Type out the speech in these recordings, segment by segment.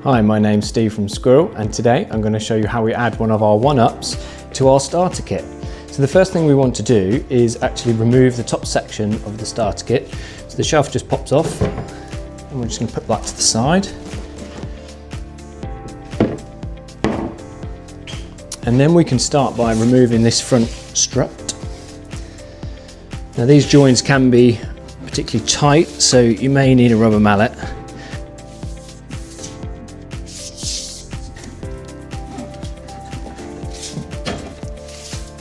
Hi, my name's Steve from SQUIREL, and today I'm going to show you how we add one of our one-ups to our starter kit. So the first thing we want to do is actually remove the top section of the starter kit. So the shelf just pops off, and we're just going to put that to the side. And then we can start by removing this front strut. Now these joints can be particularly tight, so you may need a rubber mallet.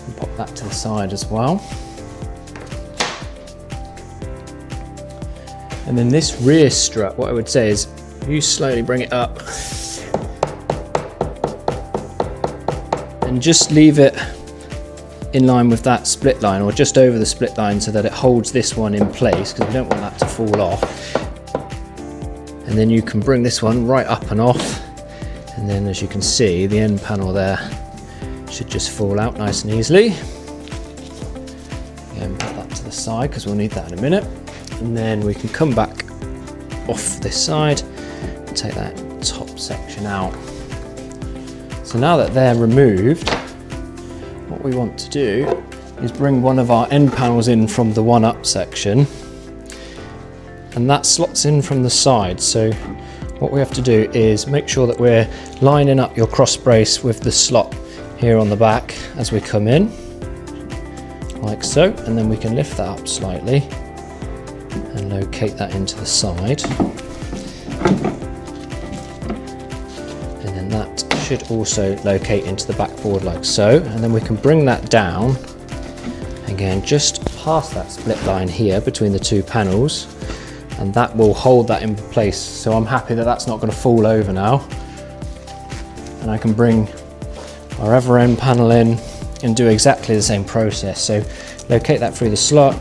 And pop that to the side as well. And then this rear strut, what I would say is you slowly bring it up and just leave it in line with that split line, or just over the split line, so that it holds this one in place, because we don't want that to fall off. And then you can bring this one right up and off, and then as you can see, the end panel there should just fall out nice and easily. Again, put that to the side because we'll need that in a minute. And then we can come back off this side and take that top section out. So now that they're removed, what we want to do is bring one of our end panels in from the one-up section, and that slots in from the side. So what we have to do is make sure that we're lining up your cross brace with the slot here on the back as we come in, like so, and then we can lift that up slightly and locate that into the side. And then that should also locate into the backboard like so, and then we can bring that down again just past that split line here between the two panels, and that will hold that in place. So I'm happy that that's not going to fall over now, and I can bring our other end panel in and do exactly the same process. So locate that through the slot,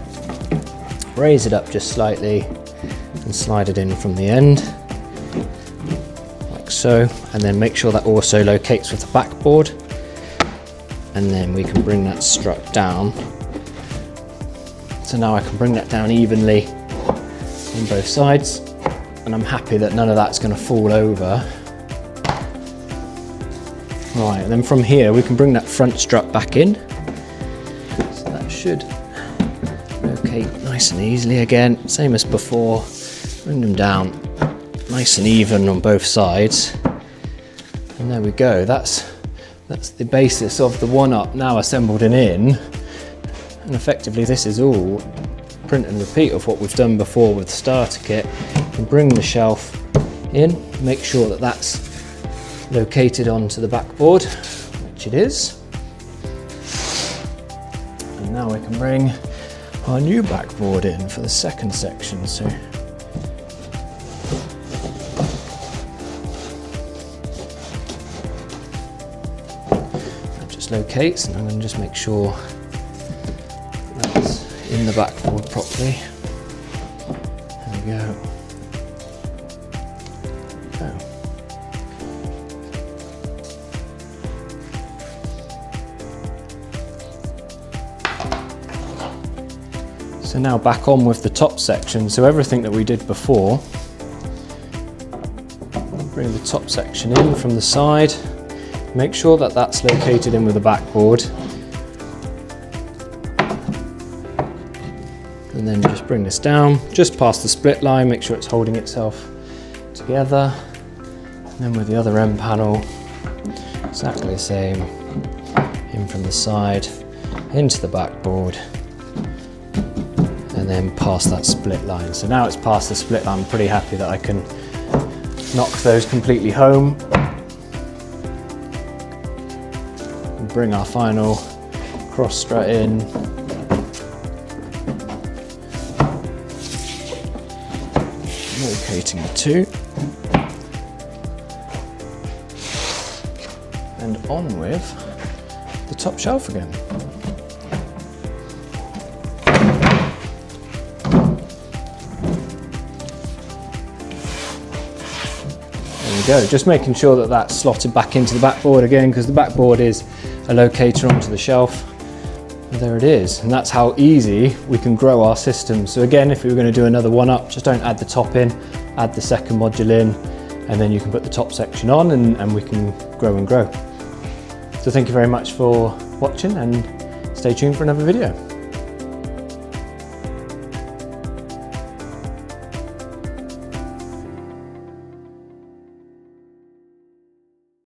raise it up just slightly and slide it in from the end like so, and then make sure that also locates with the backboard, and then we can bring that strut down. So now I can bring that down evenly on both sides, and I'm happy that none of that's going to fall over. Right, and then from here we can bring that front strut back in, so that should locate nice and easily again, same as before. Bring them down nice and even on both sides, and there we go. That's the basis of the one-up now assembled and in, and effectively this is all print and repeat of what we've done before with the starter kit. And bring the shelf in, make sure that that's located onto the backboard, which it is, and now we can bring our new backboard in for the second section. So that just locates, and I'm going to just make sure that's in the backboard properly. There we go. So now back on with the top section. So everything that we did before, bring the top section in from the side, make sure that that's located in with the backboard, and then just bring this down just past the split line, make sure it's holding itself together, and then with the other end panel exactly the same, in from the side into the backboard, and then past that split line. So now it's past the split line, I'm pretty happy that I can knock those completely home and bring our final cross strut in. Locating the two, and on with the top shelf again. There we go, just making sure that that's slotted back into the backboard again, because the backboard is a locator onto the shelf. And there it is, and that's how easy we can grow our system. So again, if we were going to do another one up, just don't add the top in, add the second module in, and then you can put the top section on and we can grow and grow. So thank you very much for watching, and stay tuned for another video.